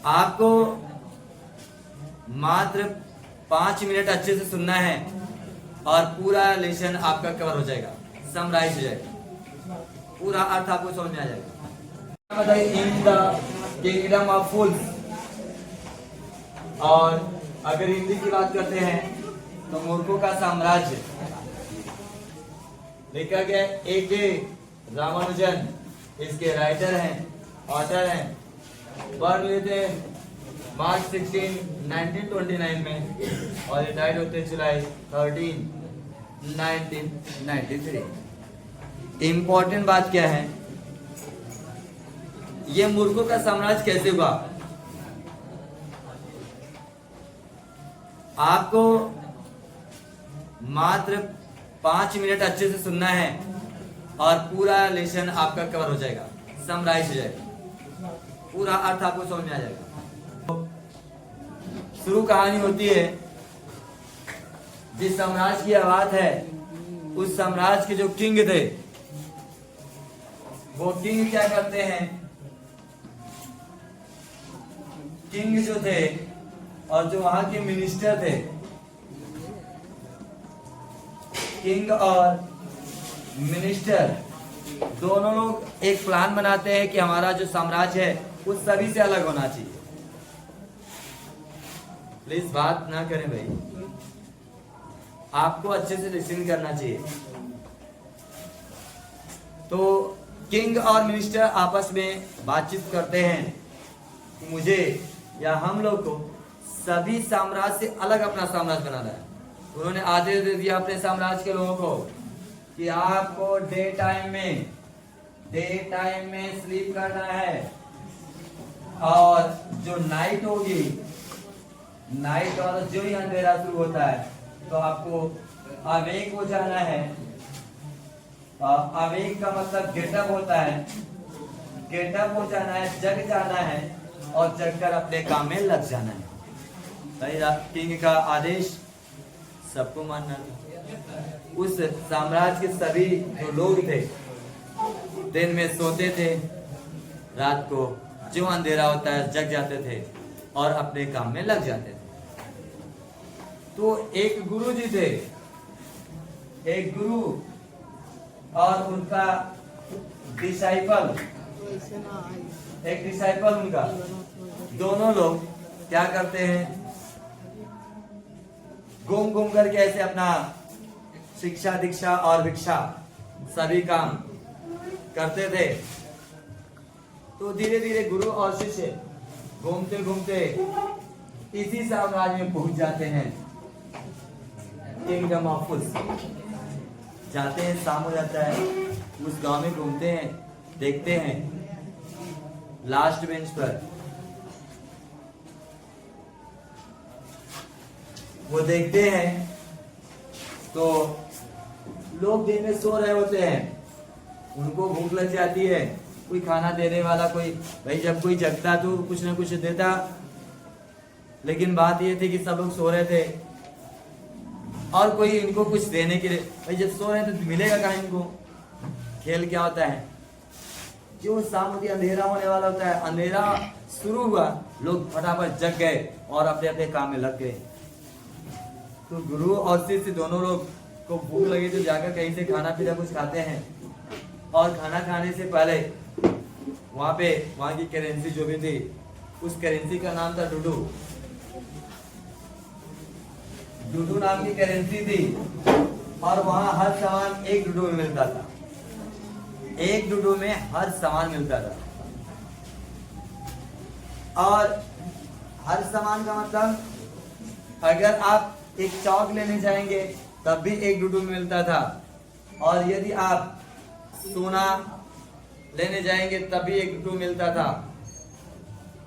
आपको मात्र 5 मिनट अच्छे से सुनना है और पूरा लेसन आपका कवर हो जाएगा, समराइज हो जाएगा, पूरा अर्थ आपको समझ में आ जाएगा। इन द किंगडम ऑफ फूल्स। और अगर हिंदी की बात करते हैं तो मूर्खों का साम्राज्य। लिखा गया A.K. रामानुजन इसके राइटर हैं, ऑथर हैं। बर्थ हुए थे मार्च 16, 1929 में और रिटायर्ड होते जुलाई 13, 1993। इंपॉर्टेंट बात क्या है, ये मूर्खों का साम्राज्य कैसे हुआ? आपको मात्र 5 मिनट अच्छे से सुनना है और पूरा लेसन आपका कवर हो जाएगा, समराइज हो जाएगा, पूरा अर्थ आपको समझ में आ जाएगा। शुरू कहानी होती है, जिस साम्राज्य की आवाज है उस साम्राज्य के जो किंग थे, वो किंग क्या करते हैं, किंग जो थे और जो वहां के मिनिस्टर थे, किंग और मिनिस्टर दोनों लोग एक प्लान बनाते हैं कि हमारा जो साम्राज्य है वो सभी से अलग होना चाहिए। प्लीज बात ना करें भाई, आपको अच्छे से लिसन करना चाहिए। तो किंग और मिनिस्टर आपस में बातचीत करते हैं कि मुझे या हम लोग को सभी साम्राज्य से अलग अपना साम्राज्य बनाना है। उन्होंने आदेश दे दिया अपने साम्राज्य के लोगों को कि आपको डे टाइम में स्लीप करना है और जो नाइट होगी, नाइट और जो ही अंधेरा शुरू होता है तो आपको अवेक हो जाना है। अवेक का मतलब गेटअप होता है, गेटअप हो जाना है, जग जाना है और जगकर अपने काम में लग जाना है। किंग का आदेश सबको मानना था। उस साम्राज्य के सभी जो लोग थे दिन में सोते थे, रात को जो अंधेरा होता है जग जाते थे और अपने काम में लग जाते थे। तो एक गुरु जी थे, एक गुरु और उनका डिसाइपल, एक डिसाइपल उनका, दोनों लोग क्या करते हैं, घूम घूम करके ऐसे अपना शिक्षा दीक्षा और भिक्षा सभी काम करते थे। तो धीरे धीरे गुरु और शिष्य घूमते घूमते इसी साम्राज्य में पहुंच जाते हैं, किंगडम ऑफ फूल्स। जाते हैं, शाम हो जाता है, उस गांव में घूमते हैं, देखते हैं लास्ट बेंच पर वो देखते हैं तो लोग दिन में सो रहे होते हैं, उनको भूख लग जाती है, कोई खाना देने वाला, कोई भाई जब कोई जगता तो कुछ ना कुछ देता, लेकिन बात ये थी कि सब लोग सो रहे थे और कोई इनको कुछ देने के लिए, भाई जब सो रहे हैं तो मिलेगा कहाँ इनको। खेल क्या होता है, जो शाम होती अंधेरा होने वाला होता है, अंधेरा शुरू हुआ, लोग फटाफट जग गए और अपने अपने काम में लग गए। तो गुरु और शिष्य दोनों लोग को भूख लगी तो जाकर कहीं से खाना पीना कुछ खाते हैं और खाना खाने से पहले वहां की करेंसी जो भी थी, उस करेंसी का नाम था डुडू। डुडू नाम की करेंसी थी और वहां हर सामान एक डुडू में मिलता था, एक डुडू में हर सामान मिलता था। और हर सामान का मतलब, अगर आप एक चौक लेने जाएंगे तब भी एक डुडू में मिलता था, और यदि आप सोना लेने जाएंगे तब भी एक डुडू मिलता था,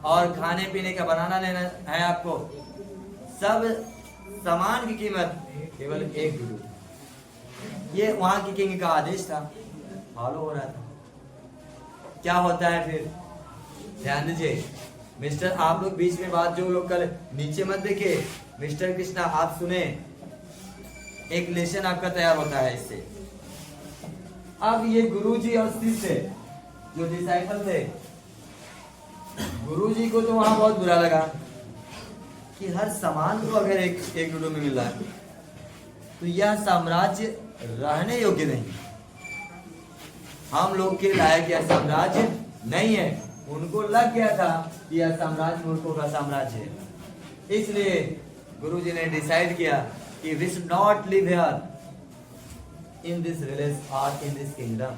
और खाने पीने का बनाना लेना है आपको, सब सामान की कीमत केवल एक डुडू। ये वहां की किंग का आदेश था, फॉलो हो रहा था। क्या होता है फिर, ध्यान दीजिए मिस्टर, आप लोग बीच में बात जो लोग कल नीचे मत देखिए, मिस्टर कृष्णा आप सुने, एक लेसन आपका तैयार होता है इससे। अब ये गुरुजी और शिष्य जो डिसाइपल थे, गुरुजी को तो वहां बहुत बुरा लगा कि हर सामान को अगर एक डूडू में मिल रहा है तो यह साम्राज्य रहने योग्य नहीं, हम लोग के लायक यह साम्राज्य नहीं है। उनको लग गया था कि यह साम्राज्य मूर्खों का साम्राज्य है। इसलिए गुरुजी ने डिसाइड किया कि we should not live here in this village और इन दिस किंगडम।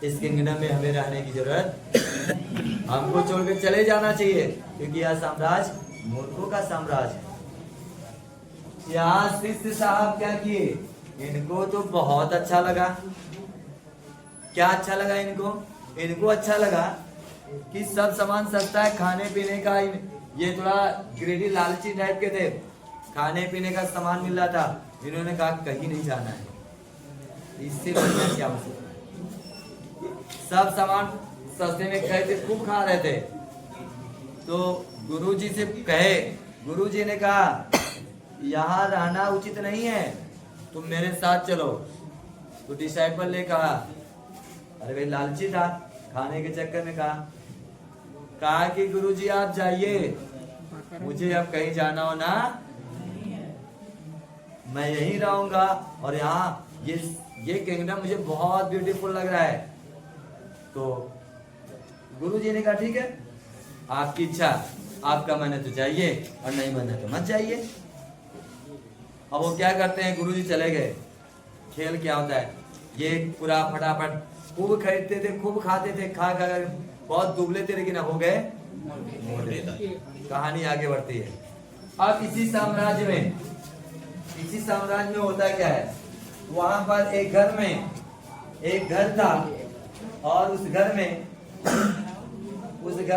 इस किंगडम में हमें रहने की जरूरत, हमको छोड़कर चले जाना चाहिए, क्योंकि यह साम्राज्य मूर्खों का साम्राज्य है। यहाँ शिष्य साहब क्या किए, इनको तो बहुत अच्छा लगा। क्या अच्छा लगा इनको? इनको अच्छा लगा कि सब सामान सस्ता है, खाने पीने का। ये थोड़ा ग्रेडी लालची टाइप के थे, खाने पीने का सामान मिल रहा था। इन्होंने कहा कहीं नहीं जाना है, इससे बढ़िया क्या हो सकता है। सब सामान सस्ते में खरीदे, खूब खा रहे थे। तो गुरुजी से कहे, गुरुजी ने कहा यहाँ रहना उचित नहीं है, तुम मेरे साथ चलो। तो डिसाइपल ने कहा, अरे भाई लालची था, खाने के चक्कर में कहा कि गुरुजी आप जाइए, मुझे अब कहीं जाना हो ना, मैं यहीं रहूंगा। और यहाँ ये किंगडम मुझे बहुत ब्यूटीफुल लग रहा है। तो गुरुजी ने कहा ठीक है, आपकी इच्छा, आपका मन है तो जाइए और नहीं मन है तो मत जाइए। अब वो क्या करते हैं, गुरुजी चले गए। खेल क्या होता है, ये पूरा फटाफट खूब खरीदते थे, खूब खाते थे, खा कर बहुत दुबले थे, लेकिन अब हो गए मोटे। कहानी आगे बढ़ती है। अब इसी साम्राज्य में होता क्या है, वहां पर एक घर था, और उस घर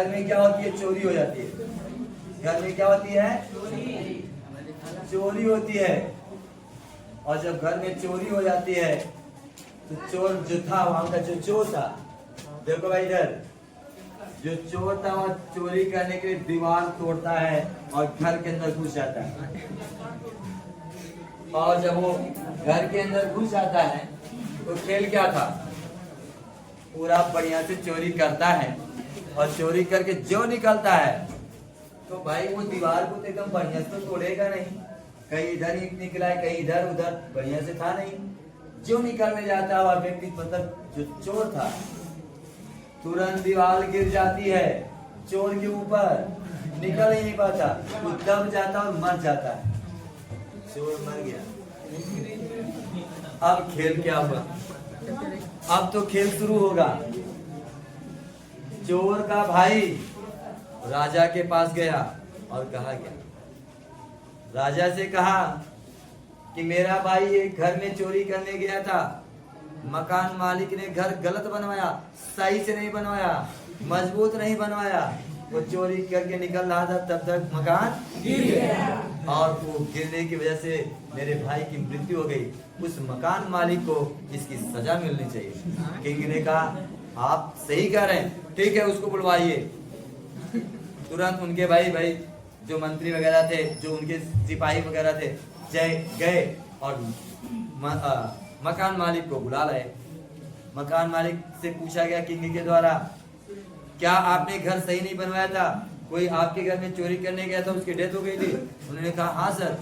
में क्या होती है, चोरी हो जाती है। घर में क्या होती है, चोरी होती है। और जब घर में चोरी हो जाती है तो चोर जो था, वहां का जो चोर था, देखो भाई इधर, जो चोर था वह चोरी करने के लिए दीवार तोड़ता है और घर के अंदर घुस जाता है। और जब वो घर के अंदर घुस जाता है तो खेल क्या था, पूरा बढ़िया से चोरी करता है, और चोरी करके जो निकलता है तो भाई वो दीवार को तो एकदम बढ़िया से तो तोड़ेगा नहीं, कहीं इधर ही निकला है, कहीं इधर उधर, बढ़िया से था नहीं। जो निकलने जाता है वह व्यक्ति, मतलब जो चोर था, तुरंत दीवार गिर जाती है चोर के ऊपर, निकल ही नहीं पाता, वो दब जाता और मर जाता है, चोर मर गया। अब खेल क्या हुआ, अब तो खेल शुरू होगा। चोर का भाई राजा के पास गया और कहा गया, राजा से कहा कि मेरा भाई एक घर में चोरी करने गया था, मकान मालिक ने घर गलत बनवाया, सही से नहीं बनवाया, मजबूत नहीं बनवाया, वो चोरी करके निकल रहा था, तब तक मकान गिर गया, और वो गिरने की वजह से मेरे भाई की मृत्यु हो गई। उस मकान मालिक को इसकी सजा मिलनी चाहिए। किंग ने कहा आप सही कह रहे हैं, ठीक है उसको बुलवाइए। तुरंत उनके भाई जो मंत्री वगैरह थे, जो उनके सिपाही वगैरह थे, गए और मकान मालिक को बुला लाए। मकान मालिक से पूछा गया किंग के द्वारा, क्या आपने घर सही नहीं बनवाया था, कोई आपके घर में चोरी करने गया था, उसकी डेथ हो गई थी? उन्होंने कहा हाँ सर,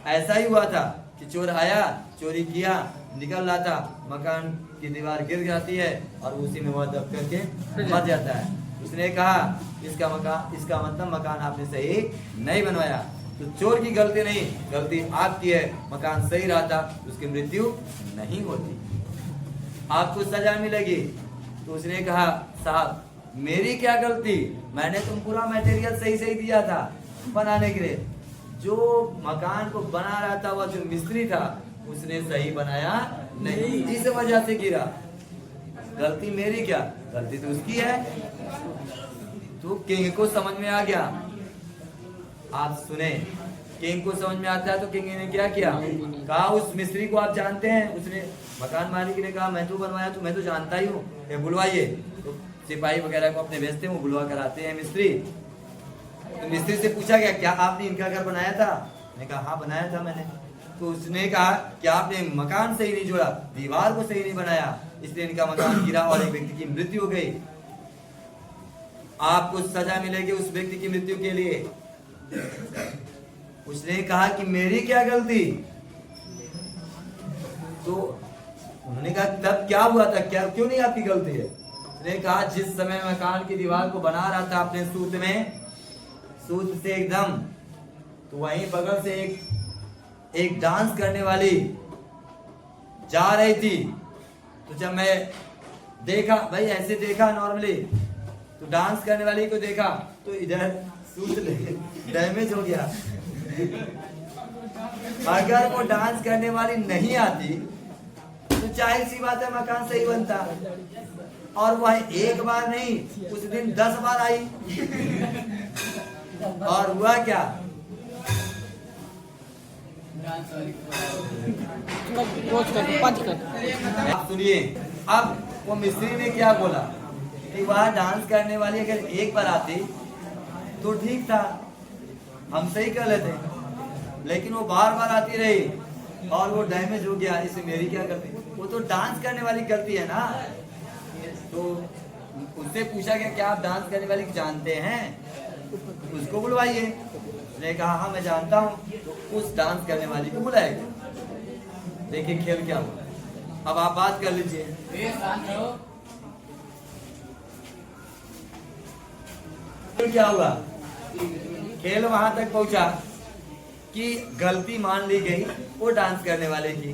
ऐसा ही हुआ था कि चोर आया, चोरी किया, निकल रहा था, मकान की दीवार गिर जाती है और उसी में वह दब करके मर जाता है। उसने कहा इसका मतलब मकान आपने सही नहीं बनवाया, तो चोर की गलती नहीं, गलती आपकी है, मकान सही रहा था, उसकी मृत्यु नहीं होती, आपको सजा मिलेगी। तो उसने कहा साहब मेरी क्या गलती, मैंने तुम पूरा मटेरियल सही दिया था बनाने के लिए, जो मकान को बना रहा था वह जो मिस्त्री था उसने सही बनाया नहीं, इस वजह से गिरा, गलती मेरी क्या, गलती तो उसकी है। तो किंग को समझ में आ गया। आप सुने, किंग को समझ में आता है तो किंग ने क्या किया, कहा उस मिस्त्री को आप जानते हैं? उसने, मकान मालिक ने कहा मैं तो बनवाया, तो मैं तो जानता ही हूँ, बुलवाइए। तो सिपाही वगैरह को अपने भेजते हैं, वो बुलवा कर आते हैं मिस्त्री। तो मिस्त्री से पूछा गया क्या आपने इनका घर बनाया था? मैंने कहा हाँ बनाया था मैंने। तो उसने कहा कि आपने मकान सही नहीं जोड़ा, दीवार को सही नहीं बनाया, इसलिए इनका मकान गिरा और एक व्यक्ति की मृत्यु हो गई। आपको सजा मिलेगी उस व्यक्ति की मृत्यु के लिए। उसने कहा कि मेरी क्या गलती? तो उन्होंने कहा तब क्या हुआ था, क्या क्यों नहीं आपकी गलती है? उसने कहा जिस समय मकान की दीवार को बना रहा था अपने सूत से एकदम, तो वहीं बगल से एक डांस करने वाली जा रही थी। तो जब मैं देखा, भाई ऐसे देखा नॉर्मली, तो डांस करने वाली को देखा तो इधर सूट डैमेज हो गया। अगर वो डांस करने वाली नहीं आती तो जाहिर सी बात है मकान सही बनता। और वह एक बार नहीं, उस दिन 10 बार आई। और हुआ क्या? आप सुनिए, अब वो मिस्त्री ने क्या बोला कि वह डांस करने वाली अगर एक बार आती तो ठीक था, हम सही कर लेते, लेकिन वो बार बार आती रही और वो डैमेज हो गया। इससे मेरी क्या गलती? वो तो डांस करने वाली गलती है ना। तो उससे पूछा गया क्या आप डांस करने वाली जानते हैं? उसको बुलवाइए। उसने कहा हाँ मैं जानता हूँ। तो उस डांस करने वाली को बुलाएगा। देखिए खेल क्या हुआ। अब आप बात कर लीजिए। क्या हुआ? खेल वहां तक पहुंचा कि गलती मान ली गई वो डांस करने वाले की।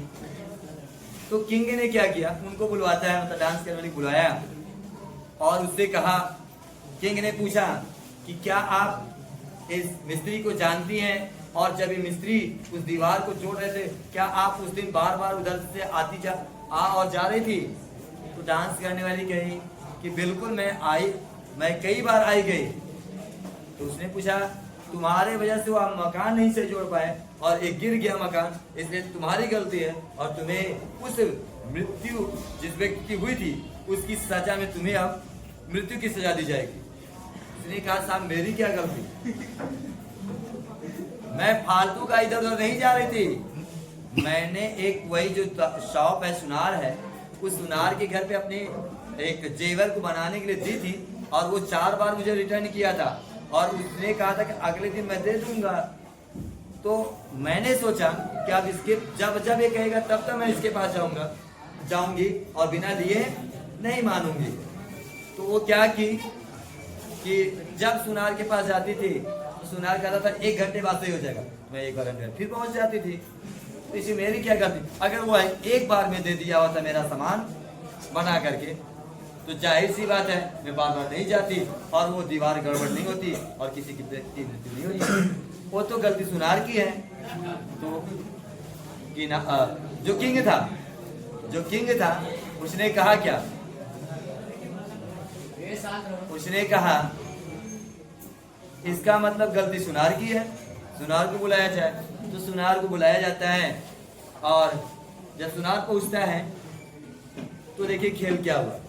तो किंग ने क्या किया, उनको बुलवाता है, मतलब डांस करने वाले बुलाया और उससे कहा, किंग ने पूछा कि क्या आप इस मिस्त्री को जानती हैं? और जब ये मिस्त्री उस दीवार को जोड़ रहे थे, क्या आप उस दिन बार बार उधर से आ और जा रही थी? तो डांस करने वाली कही कि बिल्कुल मैं कई बार आई गई। तो उसने पूछा तुम्हारे वजह से वो आप मकान नहीं से जोड़ पाए और एक गिर गया मकान, इसलिए तुम्हारी गलती है और तुम्हें उस मृत्यु जिस व्यक्ति की हुई थी उसकी सजा में तुम्हें अब मृत्यु की सजा दी जाएगी। उसने कहा साहब मेरी क्या गलती? मैं फालतू का इधर उधर नहीं जा रही थी। मैंने एक वही जो शॉप है सुनार है, उस सुनार के घर पे अपने एक जेवर को बनाने के लिए दी थी और वो 4 बार मुझे रिटर्न किया था और उसने कहा था कि अगले दिन मैं दे दूंगा। तो मैंने सोचा कि अब इसके जब ये कहेगा तब मैं इसके पास जाऊंगी और बिना लिए नहीं मानूंगी। तो वो क्या की कि जब सुनार के पास जाती थी तो सुनार कहता था 1 घंटे बाद सही हो जाएगा, मैं 1 घंटे फिर पहुंच जाती थी। तो इसी मेरी क्या गलती? अगर वो एक बार में दे दिया हुआ था मेरा सामान बना करके तो जाहिर सी बात है मैं बार बार नहीं जाती और वो दीवार गड़बड़ नहीं होती और किसी की मृत्यु नहीं होती। वो तो गलती सुनार की है। तो जो किंग था उसने कहा क्या? उसने कहा इसका मतलब गलती सुनार की है, सुनार को बुलाया जाए। तो सुनार को बुलाया जाता है और जब सुनार पहुंचता है तो देखिए खेल क्या हुआ,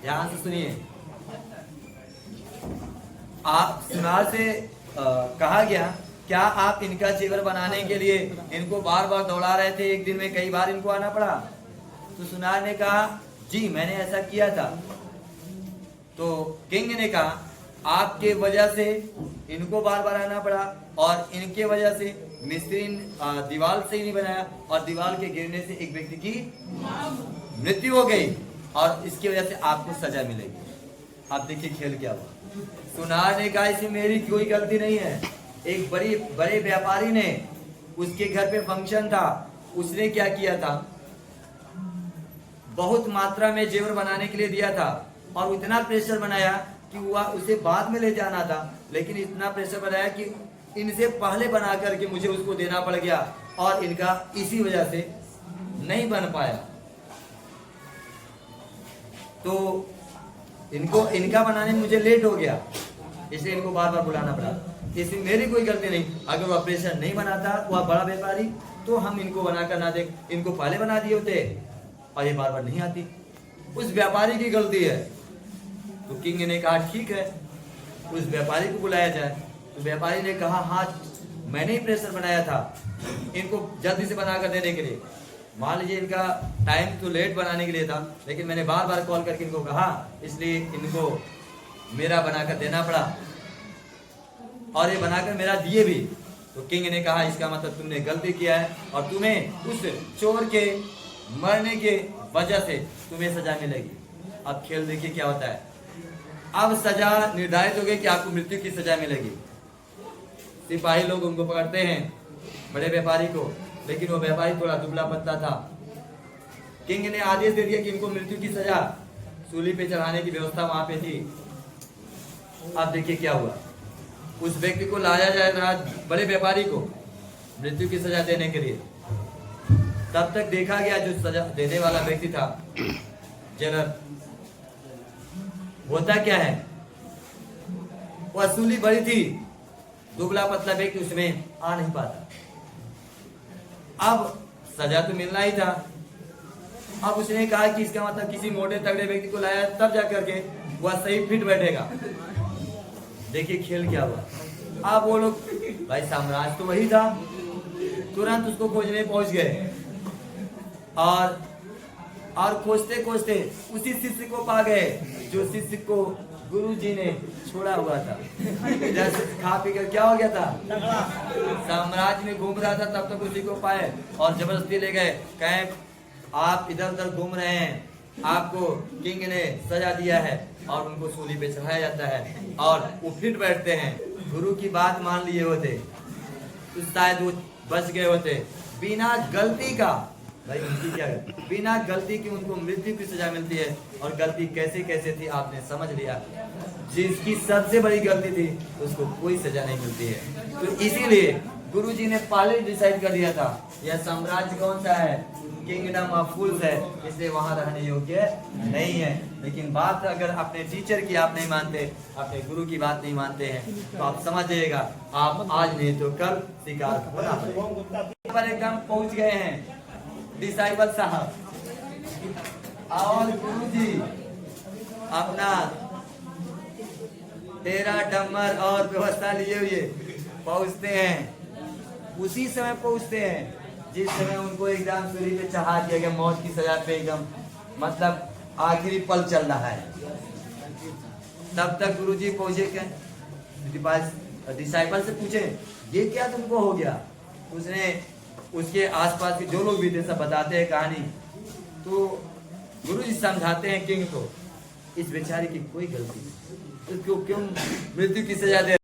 ध्यान से सुनिए। आप सुनार से कहा गया क्या आप इनका जेवर बनाने के लिए इनको बार बार दौड़ा रहे थे, एक दिन में कई बार इनको आना पड़ा? तो सुनार ने कहा जी मैंने ऐसा किया था। तो किंग ने कहा आपके वजह से इनको बार बार आना पड़ा और इनके वजह से मिस्त्री दीवार से ही नहीं बनाया और दीवार के गिरने से एक व्यक्ति की मृत्यु हो गई और इसकी वजह से आपको सजा मिलेगी। आप देखिए खेल क्या हुआ। सुनार ने कहा इसमें मेरी कोई गलती नहीं है। एक बड़े व्यापारी ने, उसके घर पे फंक्शन था, उसने क्या किया था, बहुत मात्रा में जेवर बनाने के लिए दिया था और इतना प्रेशर बनाया कि वह उसे बाद में ले जाना था, लेकिन इतना प्रेशर बनाया कि इनसे पहले बना करके मुझे उसको देना पड़ गया और इनका इसी वजह से नहीं बन पाया। तो इनका बनाने में मुझे लेट हो गया, इसलिए इनको बार बार बुलाना पड़ा। इसमें मेरी कोई गलती नहीं। अगर वह प्रेशर नहीं बनाता वह बड़ा व्यापारी तो हम इनको बनाकर ना देख, इनको पहले बना दिए होते और ये बार बार नहीं आती। उस व्यापारी की गलती है। तो किंग ने कहा ठीक है उस व्यापारी को बुलाया जाए। तो व्यापारी ने कहा हाँ मैंने ही प्रेशर बनाया था इनको जल्दी से बनाकर देने के लिए। मान लीजिए इनका टाइम तो लेट बनाने के लिए था, लेकिन मैंने बार बार कॉल करके इनको कहा, इसलिए इनको मेरा बनाकर देना पड़ा, और ये बनाकर मेरा दिए भी। तो किंग ने कहा इसका मतलब तुमने गलती किया है और तुम्हें उस चोर के मरने के वजह से तुम्हें सजा मिलेगी। अब खेल देखिए क्या होता है। अब सजा निर्धारित हो गई कि आपको मृत्यु की सजा मिलेगी। सिपाही लोग उनको पकड़ते हैं, बड़े व्यापारी को, लेकिन वो व्यापारी थोड़ा दुबला पतला था। किंग ने आदेश दे दिया कि इनको मृत्यु की सजा सूली पे चढ़ाने की व्यवस्था वहां पे थी। अब देखिए क्या हुआ, उस व्यक्ति को लाया जाए रहा, बड़े व्यापारी को मृत्यु की सजा देने के लिए। तब तक देखा गया जो सजा देने वाला व्यक्ति था, जेलर, होता क्या है, वो सूली बड़ी थी, दुबला पतला व्यक्ति उसमें आ नहीं पाता। अब सजा तो मिलना ही था। अब उसने कहा कि इसका मतलब किसी मोटे तगड़े व्यक्ति को लाया तब जाकर के वह सही फिट बैठेगा। देखिए खेल क्या हुआ। अब वो लोग, भाई साम्राज्य तो वही था, तुरंत उसको खोजने पहुंच गए और खोजते खोजते उसी शिष्य को पा गए जो शिष्य को गुरु जी ने छोड़ा हुआ था। जैसे खा पी कर क्या हो गया था, साम्राज्य में घूम रहा था, तब तक उसी को पाए और जबरदस्ती ले गए। कहे आप इधर उधर घूम रहे हैं, आपको किंग ने सजा दिया है, और उनको सूली पे चढ़ाया जाता है और वो फिट बैठते हैं। गुरु की बात मान लिए होते तो शायद वो बच गए होते। बिना गलती का, भाई उनकी क्या गलती, बिना गलती की उनको मृत्यु की सजा मिलती है। और गलती कैसे कैसे थी आपने समझ लिया। जिसकी सबसे बड़ी गलती थी उसको कोई सजा नहीं मिलती है। तो इसीलिए गुरु जी ने पहले डिसाइड कर दिया था यह साम्राज्य कौन सा है, किंगडम ऑफ फूल्स है, इसलिए वहां रहने योग्य नहीं है। लेकिन बात अगर अपने टीचर की आप नहीं मानते, अपने गुरु की बात नहीं मानते हैं, तो आप समझ जाइएगा आप आज नहीं तो कल शिकार होना पड़ेगा। पर एकदम पहुंच गए हैं डिसाइबल साहब, और गुरु जी अपना 13 डम्बर और व्यवस्था लिए हुए पहुंचते हैं। उसी समय पहुंचते हैं जिस समय उनको एकदम सूली पे चढ़ा दिया गया, मौत की सजा पे एकदम, मतलब आखिरी पल चल रहा है। तब तक गुरुजी पहुंचे क्या डिसाइपल से पूछे ये क्या तुमको हो गया। उसने उसके आसपास के जो लोग भी थे सब बताते हैं कहानी। तो गुरुजी समझाते हैं किंग को इस बेचारे की कोई गलती नहीं, इसको क्यों मृत्यु की सजा दे।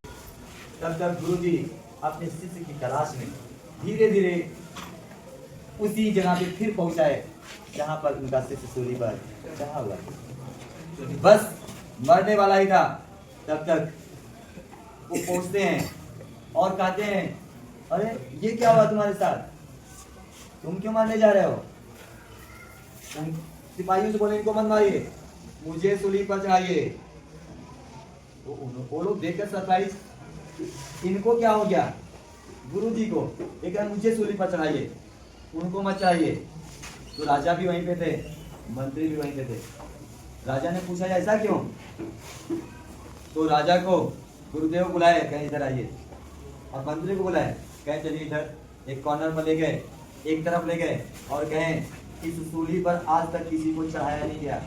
तब तक गुरुजी अपने शिष्य की तलाश में धीरे धीरे उसी जगह पे फिर पहुंचाए जहां पर उनका शिष्य सूली पर चढ़ा हुआ, बस मरने वाला ही था। तब तक वो पहुंचते हैं और कहते हैं अरे ये क्या हुआ तुम्हारे साथ, तुम क्यों मारने जा रहे हो। सिपाहियों से बोले इनको मत मारिए, मुझे सूली पर चढ़ाइए। वो लोग देखकर सरप्राइज, इनको क्या हो गया, गुरु जी को, एक मुझे सूली पर चढ़ाइए, उनको मत चढ़ाइए। तो राजा भी वहीं पे थे, मंत्री भी वहीं पे थे। राजा ने पूछा ऐसा क्यों। तो राजा को गुरुदेव बुलाए, कहीं इधर आइए, और मंत्री को बुलाए, कहे चलिए इधर एक कॉर्नर पर ले गए, एक तरफ ले गए और कहें इस सूली पर आज तक किसी को चढ़ाया नहीं गया,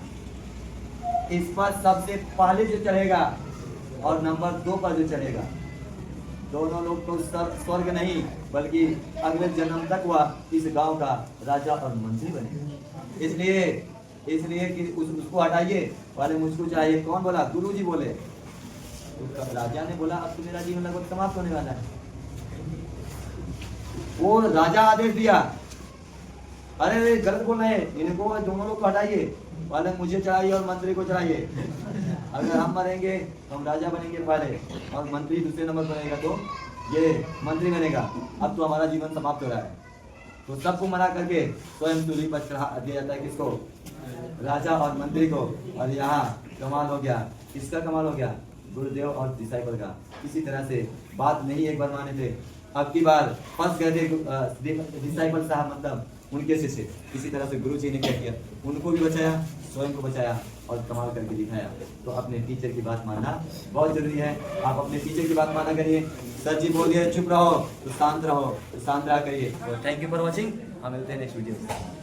इस पर सबसे पहले जो चढ़ेगा और नंबर 2 पर जो चढ़ेगा, दोनों लोग तो स्वर्ग नहीं बल्कि अगले जन्म तक वह इस गांव का राजा और मंत्री बने। इसलिए कि उसको हटाइए, वाले मुझको चाहिए। कौन बोला, गुरु जी बोले। तो राजा ने बोला अब तो मेरा जीवन लगभग समाप्त होने वाला है। वो राजा आदेश दिया, अरे गलत बोल रहे हैं, इनको दोनों लोग को हटाइए, वाले मुझे चढ़ाइए और मंत्री को चढ़ाइए। अगर हम मरेंगे तो हम राजा बनेंगे पहले, और मंत्री दूसरे नंबर बनेगा तो ये मंत्री बनेगा। अब तो हमारा जीवन समाप्त हो रहा है। तो सबको मना करके स्वयं सूली पर चढ़ा दिया जाता है, किसको, राजा और मंत्री को। और यहाँ कमाल हो गया, किसका कमाल हो गया, गुरुदेव और डिसाइपल का। इसी तरह से बात नहीं एक बार माने थे, अब की बार फंस गए थे डिसाइपल साहब, मतलब उनके शिष्य। इसी तरह से गुरु जी ने क्या किया, उनको भी बचाया, स्वयं को बचाया और कमाल करके दिखाया। तो अपने टीचर की बात मानना बहुत जरूरी है। आप अपने टीचर की बात माना करिए। सर जी बोलिए चुप रहो तो शांत रहो, तो शांत रहा करिए। तो थैंक यू फॉर वॉचिंग, हम मिलते हैं नेक्स्ट वीडियो में।